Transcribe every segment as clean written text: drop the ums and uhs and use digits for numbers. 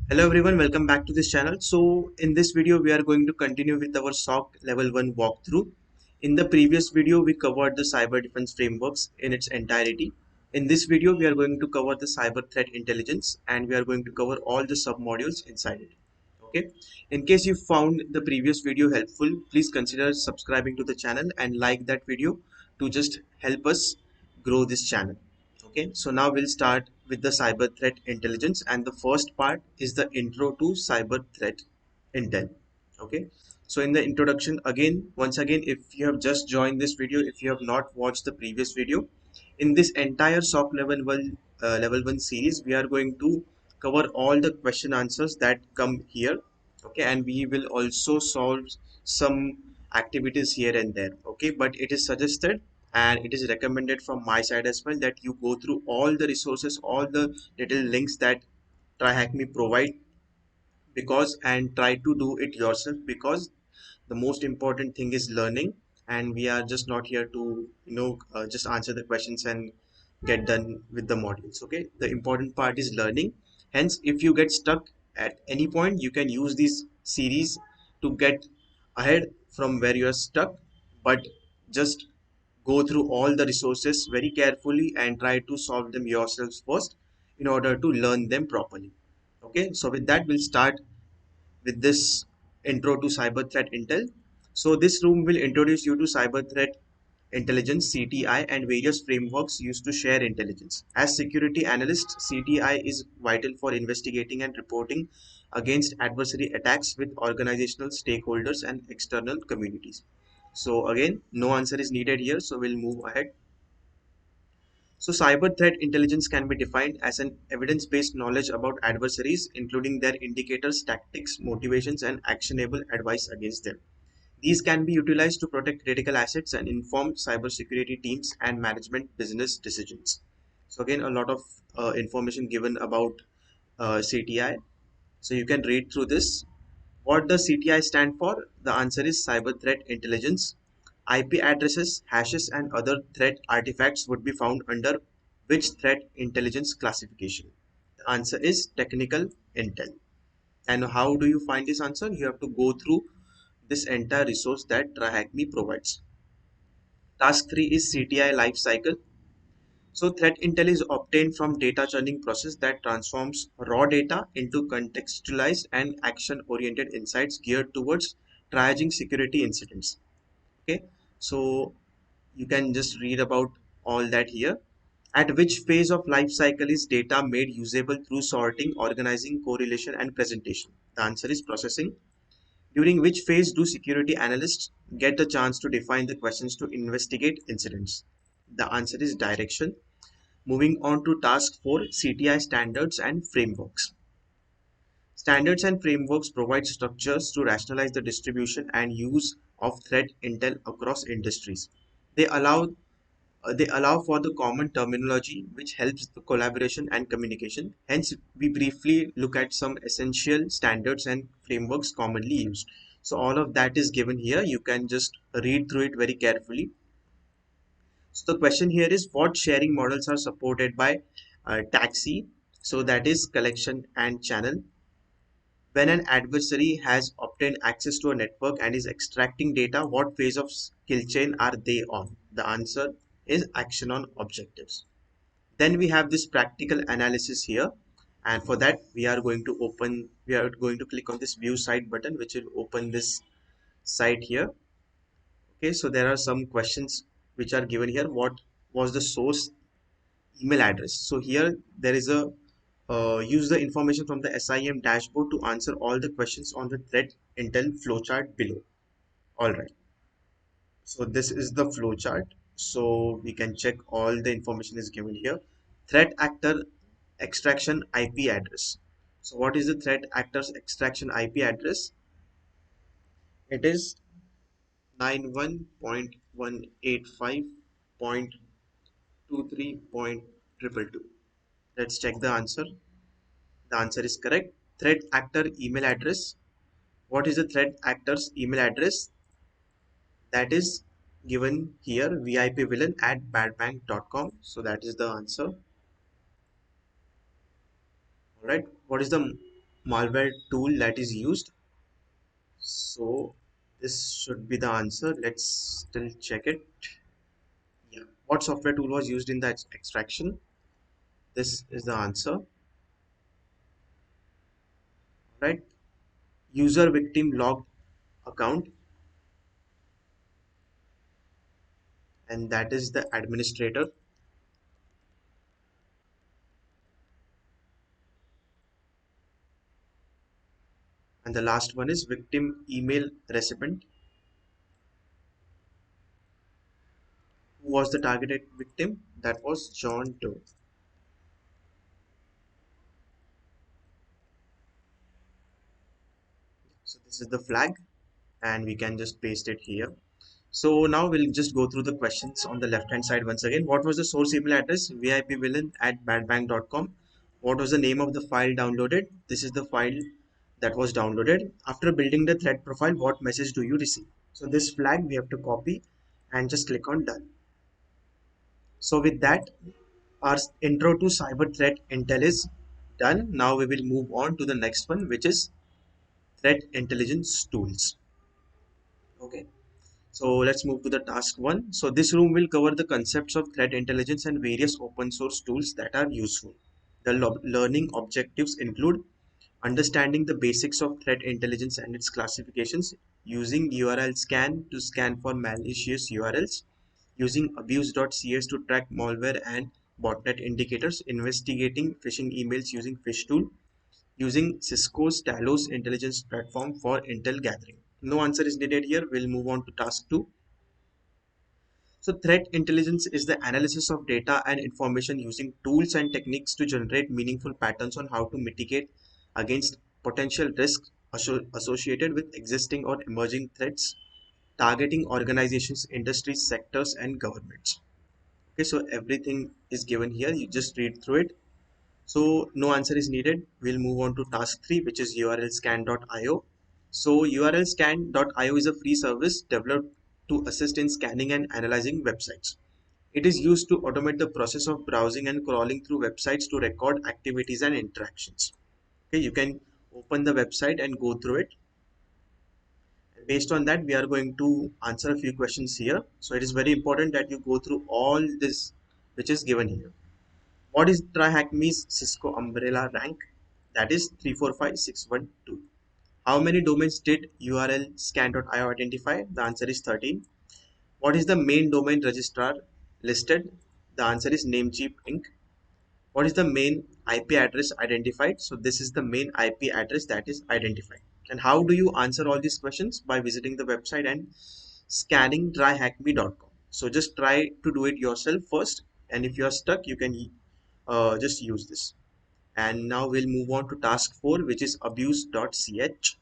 Hello everyone, welcome back to this channel. So in this video we are going to continue with our SOC level 1 walkthrough. In the previous video we covered the cyber defense frameworks in its entirety. In this video we are going to cover the cyber threat intelligence and we are going to cover all the sub modules inside it. Okay. In case you found the previous video helpful, please consider subscribing to the channel and like that video to just help us grow this channel. Okay, so now we'll start with the cyber threat intelligence, and the first part is the intro to cyber threat intel. Okay, so in the introduction, once again, if you have just joined this video, if you have not watched the previous video, in this entire SOC level 1 series, we are going to cover all the question answers that come here. Okay, and we will also solve some activities here and there. Okay, but it is suggested and it is recommended from my side as well that you go through all the resources, all the little links that tryhackme provide, because and try to do it yourself, because the most important thing is learning, and we are just not here to just answer the questions and get done with the modules. Okay, the important part is learning. Hence, if you get stuck at any point, you can use this series to get ahead from where you are stuck, but just go through all the resources very carefully and try to solve them yourselves first in order to learn them properly. Okay, so with that we'll start with this intro to cyber threat intel. So this room will introduce you to cyber threat intelligence CTI and various frameworks used to share intelligence. As security analysts, CTI is vital for investigating and reporting against adversary attacks with organizational stakeholders and external communities. So again, no answer is needed here, so we'll move ahead. So cyber threat intelligence can be defined as an evidence-based knowledge about adversaries, including their indicators, tactics, motivations, and actionable advice against them. These can be utilized to protect critical assets and inform cybersecurity teams and management business decisions. So again, a lot of information given about CTI. So you can read through this. What does CTI stand for? The answer is Cyber Threat Intelligence. IP addresses, hashes, and other threat artifacts would be found under which threat intelligence classification? The answer is Technical Intel. And how do you find this answer? You have to go through this entire resource that tryhackme provides. Task 3 is CTI life cycle. So threat intel is obtained from data churning process that transforms raw data into contextualized and action-oriented insights geared towards triaging security incidents. Okay, so you can just read about all that here. At which phase of life cycle is data made usable through sorting, organizing, correlation, and presentation? The answer is processing. During which phase do security analysts get a chance to define the questions to investigate incidents? The answer is direction. Moving on to task 4, CTI standards and frameworks. Standards and frameworks provide structures to rationalize the distribution and use of threat intel across industries. They allow they allow for the common terminology which helps the collaboration and communication. Hence, we briefly look at some essential standards and frameworks commonly used. So all of that is given here. You can just read through it very carefully. So the question here is, what sharing models are supported by taxi? So that is collection and channel. When an adversary has obtained access to a network and is extracting data, what phase of skill chain are they on? The answer is action on objectives. Then we have this practical analysis here. And for that, we are going to click on this view site button, which will open this site here. Okay, so there are some questions which are given here. What was the source email address? So here there is a use the information from the SIM dashboard to answer all the questions on the threat intel flowchart below. All right. So this is the flowchart. So we can check all the information is given here. Threat actor extraction IP address. So what is the threat actor's extraction IP address? It is 91.185.23.222. Let's check the answer. The answer is correct. Threat actor email address. What is the threat actor's email address? That is given here, vipvillain at badbank.com. So that is the answer. All right. What is the malware tool that is used? So this should be the answer. Let's still check it. Yeah. What software tool was used in the extraction? This is the answer, right? User victim logged account, and that is the administrator. And the last one is victim email recipient. Who was the targeted victim? That was John Doe. So this is the flag, and we can just paste it here. So now we'll just go through the questions on the left hand side once again. What was the source email address? vipvillain@badbank.com. What was the name of the file downloaded? This is the file that was downloaded. After building the thread profile, what message do you receive? So this flag we have to copy and just click on done. So with that, our intro to cyber threat intel is done. Now we will move on to the next one, which is threat intelligence tools. Okay. So let's move to the task one. So this room will cover the concepts of threat intelligence and various open source tools that are useful. The learning objectives include understanding the basics of threat intelligence and its classifications, using URL scan to scan for malicious URLs, using abuse.cs to track malware and botnet indicators, investigating phishing emails using phish tool, using Cisco's Talos intelligence platform for intel gathering. No answer is needed here. We'll move on to task 2. So threat intelligence is the analysis of data and information using tools and techniques to generate meaningful patterns on how to mitigate against potential risks associated with existing or emerging threats, targeting organizations, industries, sectors, and governments. Okay, so everything is given here. You just read through it. So no answer is needed. We'll move on to task 3, which is urlscan.io. So urlscan.io is a free service developed to assist in scanning and analyzing websites. It is used to automate the process of browsing and crawling through websites to record activities and interactions. Okay, you can open the website and go through it. Based on that, we are going to answer a few questions here. So it is very important that you go through all this which is given here. What is tryhackme's Cisco umbrella rank? That is 345612. How many domains did URL scan.io identify? The answer is 13. What is the main domain registrar listed? The answer is Namecheap Inc. What is the main IP address identified? So this is the main IP address that is identified. And how do you answer all these questions? By visiting the website and scanning tryhackme.com. So just try to do it yourself first. And if you are stuck, you can just use this. And now we'll move on to task 4, which is abuse.ch.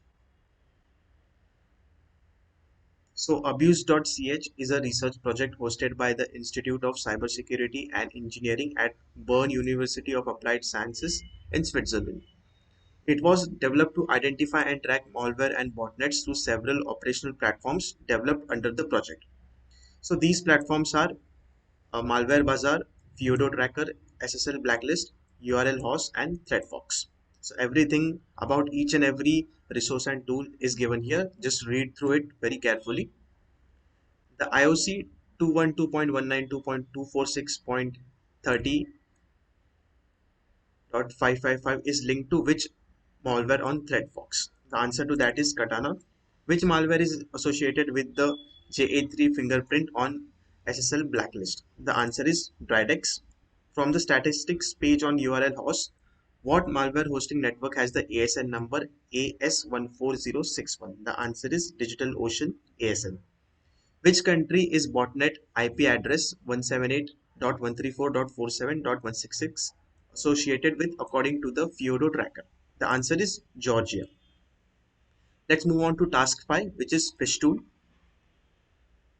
So abuse.ch is a research project hosted by the Institute of Cybersecurity and Engineering at Bern University of Applied Sciences in Switzerland. It was developed to identify and track malware and botnets through several operational platforms developed under the project. So these platforms are Malware Bazaar, Feodo Tracker, SSL Blacklist, URL Host, and ThreatFox. So everything about each and every resource and tool is given here. Just read through it very carefully. The IOC 212.192.246.30.555 is linked to which malware on ThreatFox? The answer to that is Katana. Which malware is associated with the JA3 fingerprint on SSL blacklist? The answer is Dridex. From the statistics page on URL host, what malware hosting network has the ASN number AS14061? The answer is DigitalOcean ASN. Which country is botnet IP address 178.134.47.166 associated with according to the Feodo tracker? The answer is Georgia. Let's move on to task 5, which is fish tool.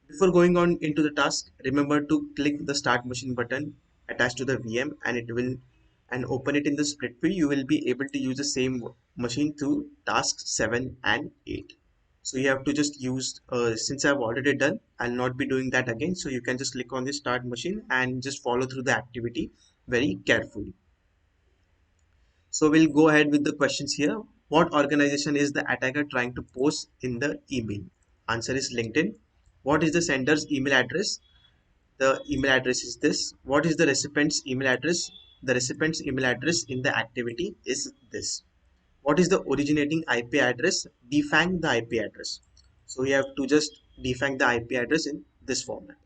Before going on into the task, remember to click the start machine button attached to the VM and it will and open it in the split view. You will be able to use the same machine to tasks 7 and 8. So you have to just use, since I've already done, I'll not be doing that again. So you can just click on the start machine and just follow through the activity very carefully. So we'll go ahead with the questions here. What organization is the attacker trying to post in the email? Answer is LinkedIn. What is the sender's email address? The email address is this. What is the recipient's email address? The recipient's email address in the activity is this. What is the originating IP address? Defang the IP address. So you have to just defang the IP address in this format.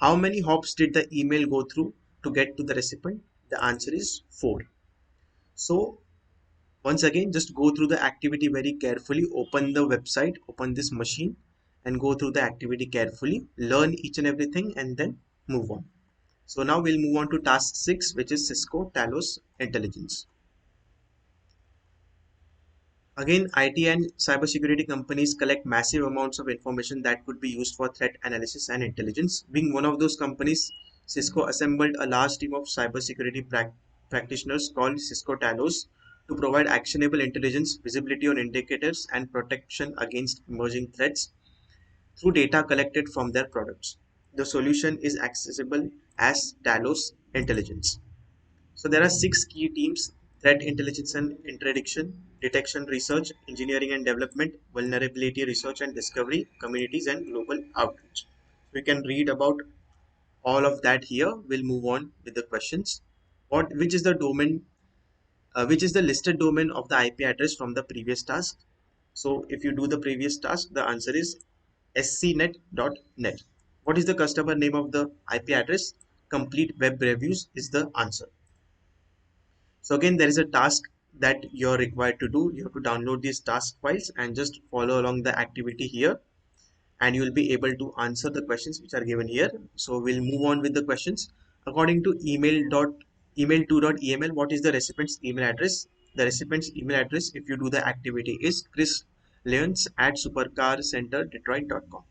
How many hops did the email go through to get to the recipient? The answer is 4. So once again, just go through the activity very carefully. Open the website, open this machine, and go through the activity carefully. Learn each and everything and then move on. So now we'll move on to task 6, which is Cisco Talos Intelligence. Again, IT and cybersecurity companies collect massive amounts of information that could be used for threat analysis and intelligence. Being one of those companies, Cisco assembled a large team of cybersecurity practitioners called Cisco Talos to provide actionable intelligence, visibility on indicators, and protection against emerging threats through data collected from their products. The solution is accessible as Talos Intelligence. So there are 6 key teams: threat intelligence and interdiction, detection research, engineering and development, vulnerability research and discovery, communities and global outreach. We can read about all of that here. We'll move on with the questions. Which is the domain, which is the listed domain of the IP address from the previous task? So if you do the previous task, the answer is scnet.net. What is the customer name of the IP address? Complete Web Reviews is the answer. So again, there is a task that you're required to do. You have to download these task files and just follow along the activity here, and you will be able to answer the questions which are given here. So we'll move on with the questions. According to email2.eml, what is the recipient's email address? The recipient's email address, if you do the activity, is Chris Leons at supercarcenterdetroit.com.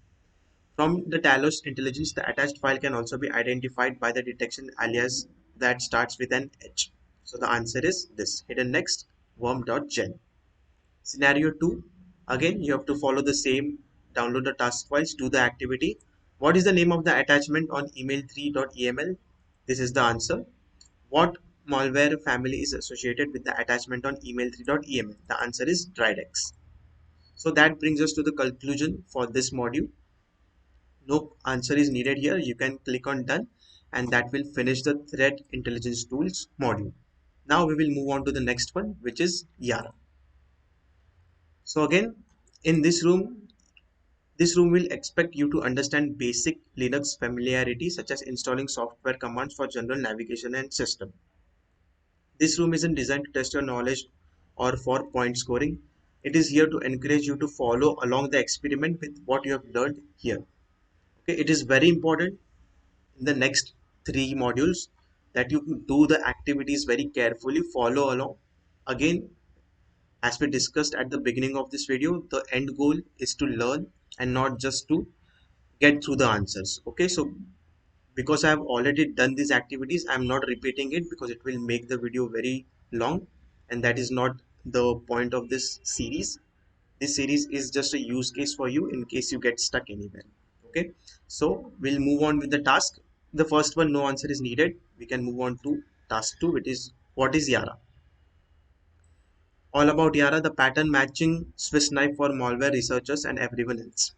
From the Talos intelligence, the attached file can also be identified by the detection alias that starts with an H. So the answer is this: hidden next worm.gen. Scenario 2, again you have to follow the same, download the task files, do the activity. What is the name of the attachment on email3.eml? This is the answer. What malware family is associated with the attachment on email3.eml? The answer is Dridex. So that brings us to the conclusion for this module. No answer is needed here. You can click on done, and that will finish the threat intelligence tools module. Now we will move on to the next one, which is Yara. So again, in this room will expect you to understand basic Linux familiarity, such as installing software commands for general navigation and system. This room isn't designed to test your knowledge or for point scoring. It is here to encourage you to follow along the experiment with what you have learned here. Okay, it is very important in the next 3 modules that you do the activities very carefully, follow along. Again, as we discussed at the beginning of this video, the end goal is to learn and not just to get through the answers. Okay, so because I have already done these activities, I'm not repeating it because it will make the video very long, and that is not the point of this series. This series is just a use case for you in case you get stuck anywhere. Okay, so we'll move on with the task. The first one, no answer is needed. We can move on to task 2, which is what is Yara? All about Yara, the pattern matching Swiss knife for malware researchers and everyone else.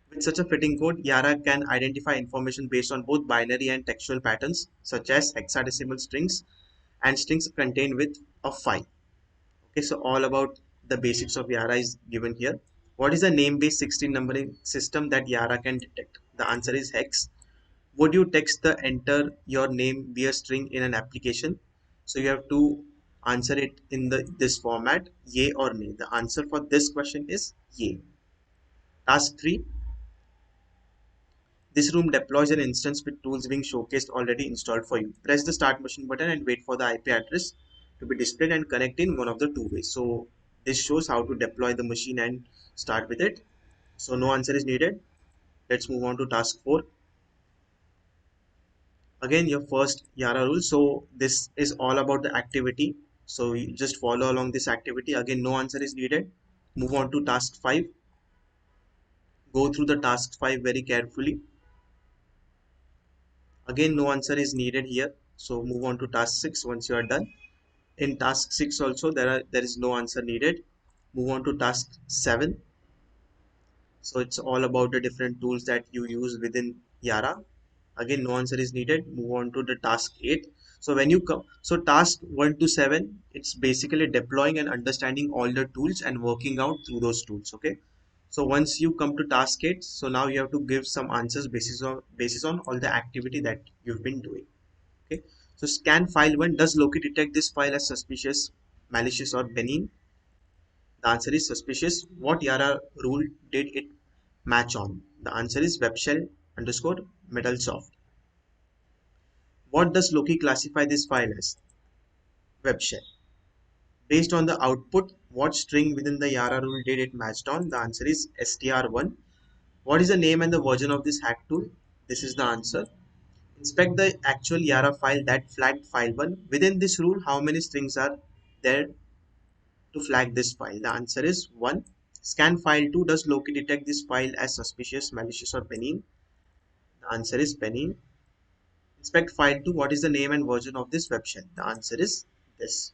With such a fitting code, Yara can identify information based on both binary and textual patterns, such as hexadecimal strings and strings contained with a file. Okay, so all about the basics of Yara is given here. What is the name-based 16 numbering system that Yara can detect? The answer is hex. Would you text the enter your name via string in an application? So you have to answer it in this format, yay or nay. The answer for this question is yay. Task 3. This room deploys an instance with tools being showcased already installed for you. Press the start machine button and wait for the IP address to be displayed and connect in one of the 2 ways. So this shows how to deploy the machine and start with it. So no answer is needed. Let's move on to task 4. Again, your first Yara rule. So this is all about the activity. So you just follow along this activity. Again, no answer is needed. Move on to task 5. Go through the task 5 very carefully. Again, no answer is needed here. So move on to task 6 once you are done. In task 6 also there is no answer needed. Move on to task 7. So it's all about the different tools that you use within Yara. Again, no answer is needed. Move on to the task 8. So when you come, so task 1 to 7, it's basically deploying and understanding all the tools and working out through those tools. Okay. So once you come to task 8, so now you have to give some answers basis on all the activity that you've been doing. Okay. So scan file 1. Does Loki detect this file as suspicious, malicious, or benign? The answer is suspicious. What Yara rule did it match on? The answer is web shell underscore metalsoft. What does Loki classify this file as? Web shell. Based on the output, what string within the Yara rule did it matched on? The answer is str1. What is the name and the version of this hack tool? This is the answer. Inspect the actual Yara file that flagged file 1. Within this rule, how many strings are there to flag this file? The answer is 1. Scan file 2. Does Loki detect this file as suspicious, malicious, or benign? The answer is benign. Inspect file 2. What is the name and version of this web shell? The answer is this.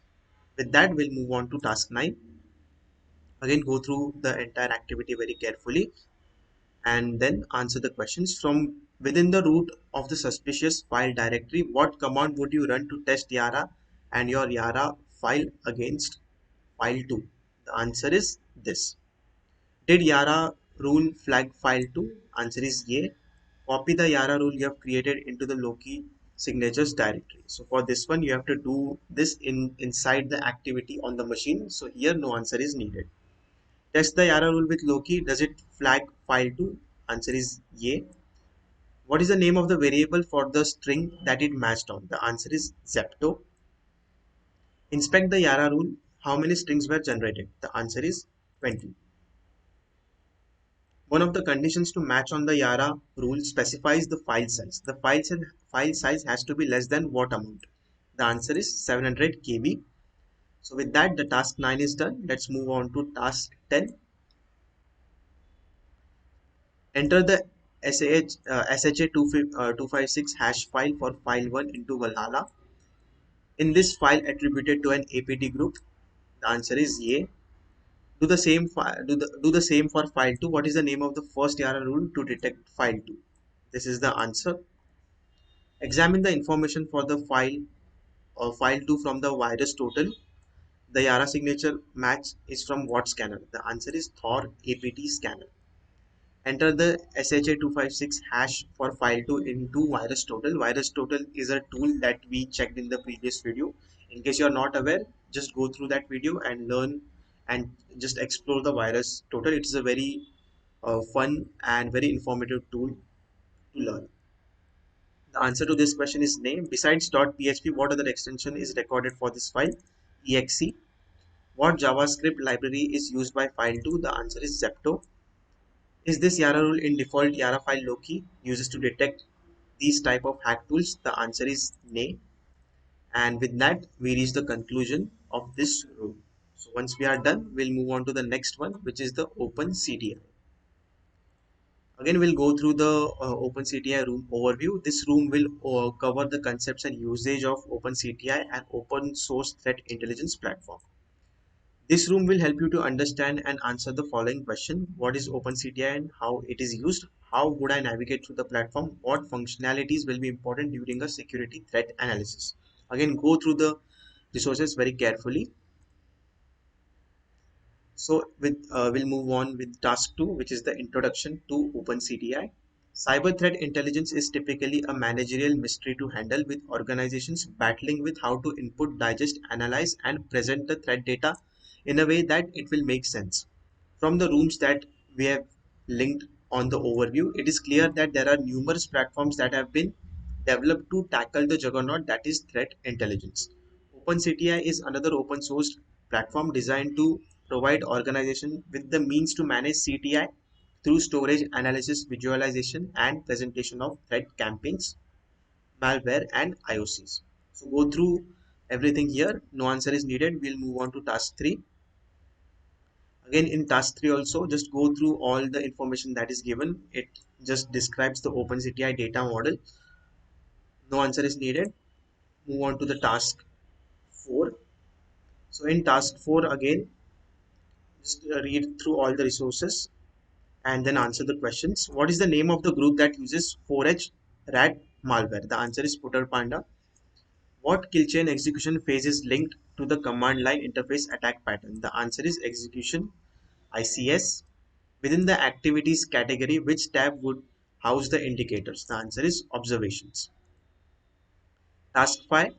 With that, we'll move on to task 9. Again, go through the entire activity very carefully and then answer the questions. From within the root of the suspicious file directory, what command would you run to test Yara and your Yara file against file 2? The answer is this. Did Yara rule flag file 2? Answer is yay. Copy the Yara rule you have created into the Loki signatures directory. So for this one, you have to do this inside the activity on the machine. So here no answer is needed. Test the Yara rule with Loki. Does it flag file 2? Answer is yay. What is the name of the variable for the string that it matched on? The answer is Zepto. Inspect the Yara rule. How many strings were generated? The answer is 20. One of the conditions to match on the Yara rule specifies the file size. The file size has to be less than what amount? The answer is 700 KB. So with that, the task 9 is done. Let's move on to task 10. Enter the SHA256 hash file for file 1 into Valhalla. In this file attributed to an APT group, the answer is yay. Do the same for file 2. What is the name of the first Yara rule to detect file 2? This is the answer. Examine the information for the file or file 2 from the virus total. The Yara signature match is from what scanner? The answer is Thor APT scanner. Enter the SHA256 hash for file 2 into virus total. Virus total is a tool that we checked in the previous video. In case you are not aware, just go through that video and learn and just explore the virus total. It is a very fun and very informative tool to learn. The answer to this question is name. Besides .php, what other extension is recorded for this file? Exe. What JavaScript library is used by file 2? The answer is Zepto. Is this Yara rule in default Yara file Loki uses to detect these type of hack tools? The answer is nay. And with that, we reach the conclusion of this rule. So once we are done, we'll move on to the next one, which is the OpenCTI. Again, we'll go through the OpenCTI room overview. This room will cover the concepts and usage of OpenCTI and open source threat intelligence platform. This room will help you to understand and answer the following question. What is OpenCTI and how it is used? How would I navigate through the platform? What functionalities will be important during a security threat analysis? Again, go through the resources very carefully. So we'll move on with task 2, which is the introduction to OpenCTI. Cyber threat intelligence is typically a managerial mystery to handle, with organizations battling with how to input, digest, analyze, and present the threat data in a way that it will make sense. From the rooms that we have linked on the overview, it is clear that there are numerous platforms that have been developed to tackle the juggernaut that is threat intelligence. OpenCTI is another open source platform designed to provide organizations with the means to manage CTI through storage, analysis, visualization, and presentation of threat campaigns, malware, and IOCs. So go through everything here. No answer is needed. We'll move on to task 3. Again, in task 3 also, just go through all the information that is given. It just describes the OpenCTI data model. No answer is needed. Move on to the task 4. So in task 4 again, Just read through all the resources and then answer the questions. What is the name of the group that uses 4H rat malware? The answer is Putter Panda. What kill chain execution phase is linked to the command line interface attack pattern? The answer is execution ICS. Within the activities category, which tab would house the indicators? The answer is observations. Task 5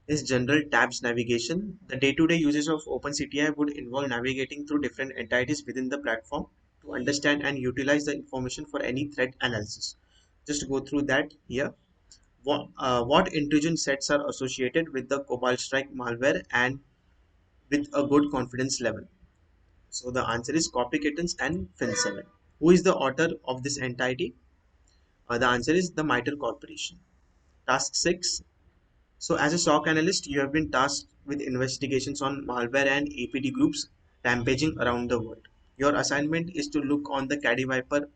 is general tabs navigation. The day-to-day uses of OpenCTI would involve navigating through different entities within the platform to understand and utilize the information for any threat analysis. Just go through that here. What intrusion sets are associated with the Cobalt Strike malware and with a good confidence level? So the answer is copy kittens and Fin7. Who is the author of this entity? The answer is the MITRE Corporation. Task 6. So as a SOC analyst, you have been tasked with investigations on malware and APT groups rampaging around the world. Your assignment is to look on the Caddy Viper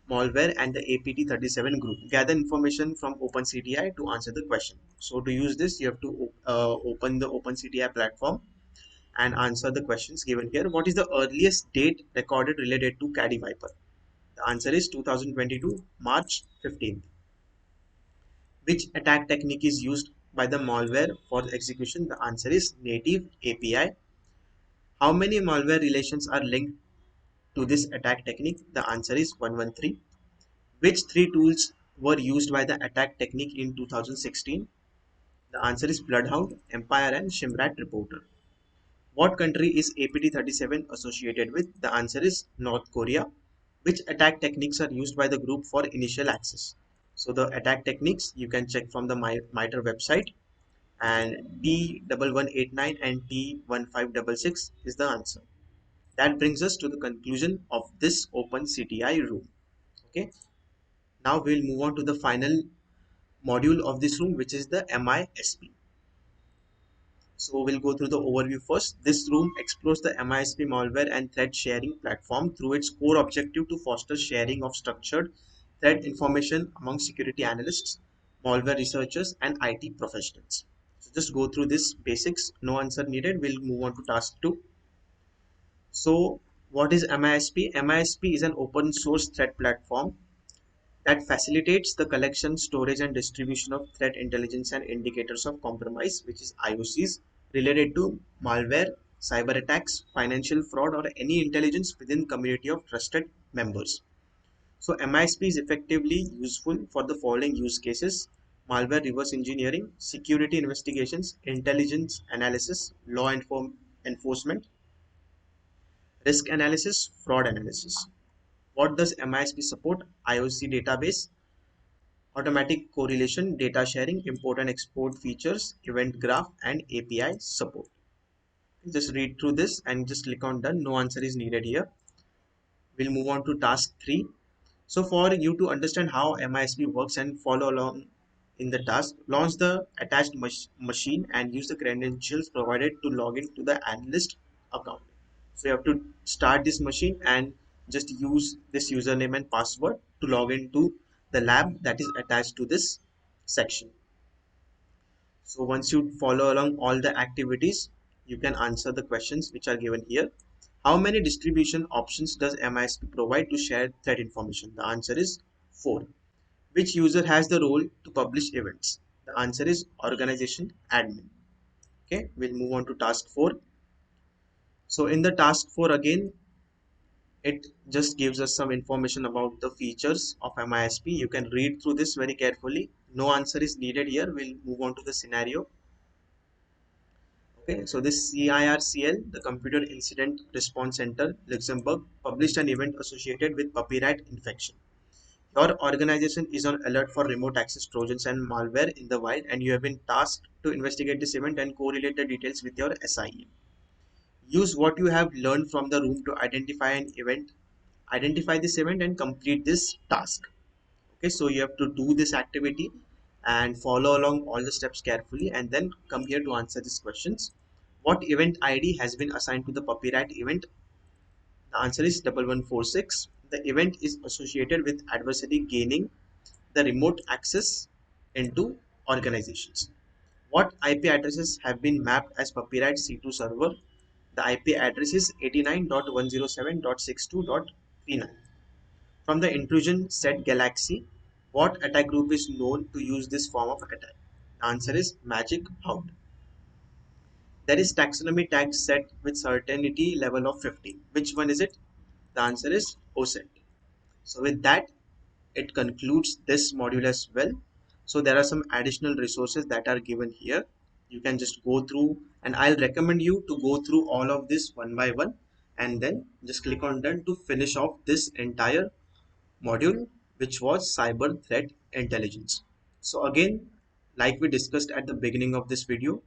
malware and the APT37 group. Gather information from OpenCTI to answer the question. So to use this, you have to open the OpenCTI platform and answer the questions given here. What is the earliest date recorded related to Caddy Viper? The answer is 2022 March 15th. Which attack technique is used by the malware for execution? The answer is native API. How many malware relations are linked to this attack technique? The answer is 113. Which three tools were used by the attack technique in 2016? The answer is Bloodhound, Empire and Shimrat Reporter. What country is APT37 associated with? The answer is North Korea. Which attack techniques are used by the group for initial access? So the attack techniques you can check from the MITRE website, and T1189 and T1566 is the answer. That brings us to the conclusion of this OpenCTI room. Okay, now we'll move on to the final module of this room, which is the MISP. So we'll go through the overview first. This room explores the MISP malware and threat sharing platform through its core objective to foster sharing of structured threat information among security analysts, malware researchers, and IT professionals. So just go through this basics, no answer needed. We'll move on to task 2. So what is MISP? MISP is an open source threat platform that facilitates the collection, storage, and distribution of threat intelligence and indicators of compromise, which is IOCs, related to malware, cyber attacks, financial fraud, or any intelligence within community of trusted members. So MISP is effectively useful for the following use cases: malware reverse engineering, security investigations, intelligence analysis, enforcement, risk analysis, fraud analysis. What does MISP support? IOC database, automatic correlation, data sharing, import and export features, event graph, and API support. Just read through this and just click on done. No answer is needed here. We'll move on to task 3. So for you to understand how MISP works and follow along in the task, launch the attached machine and use the credentials provided to log into the analyst account. So you have to start this machine and just use this username and password to log into the lab that is attached to this section. So once you follow along all the activities, you can answer the questions which are given here. How many distribution options does MISP provide to share threat information? The answer is 4. Which user has the role to publish events? The answer is organization admin. Okay, we'll move on to task 4. So in the task 4 again, it just gives us some information about the features of MISP. You can read through this very carefully. No answer is needed here. We'll move on to the scenario. Okay, so this CIRCL, the Computer Incident Response Center, Luxembourg, published an event associated with puppy rat infection. Your organization is on alert for remote access trojans and malware in the wild, and you have been tasked to investigate this event and correlate the details with your SIE. Use what you have learned from the room to identify this event and complete this task. Okay, so you have to do this activity and follow along all the steps carefully and then come here to answer these questions. What event ID has been assigned to the puppy rat event? The answer is 1146. The event is associated with adversary gaining the remote access into organizations. What IP addresses have been mapped as puppy rat C2 server? The IP address is 89.107.62.39. From the intrusion set Galaxy, what attack group is known to use this form of attack? The answer is Magic Hound. There is taxonomy tag set with certainty level of 50. Which one is it? The answer is OSET. So with that, it concludes this module as well. So there are some additional resources that are given here. You can just go through, and I'll recommend you to go through all of this one by one and then just click on done to finish off this entire module, which was cyber threat intelligence. So again, like we discussed at the beginning of this video,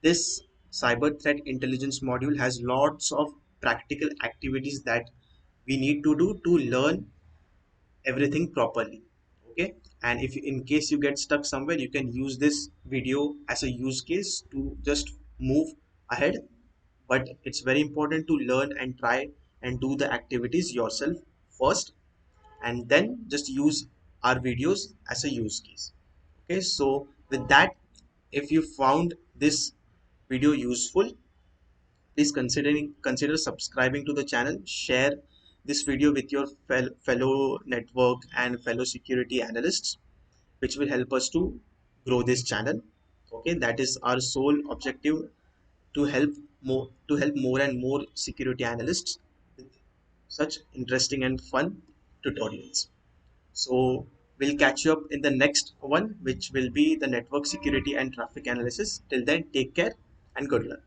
this cyber threat intelligence module has lots of practical activities that we need to do to learn everything properly. Okay, and if in case you get stuck somewhere, you can use this video as a use case to just move ahead. But it's very important to learn and try and do the activities yourself first, and then just use our videos as a use case. Okay, so with that, if you found this video useful, please consider subscribing to the channel. Share this video with your fellow network and fellow security analysts, which will help us to grow this channel. Okay, that is our sole objective, to help more and more security analysts with such interesting and fun tutorials. So we'll catch you up in the next one, which will be the network security and traffic analysis. Till then, take care and good luck.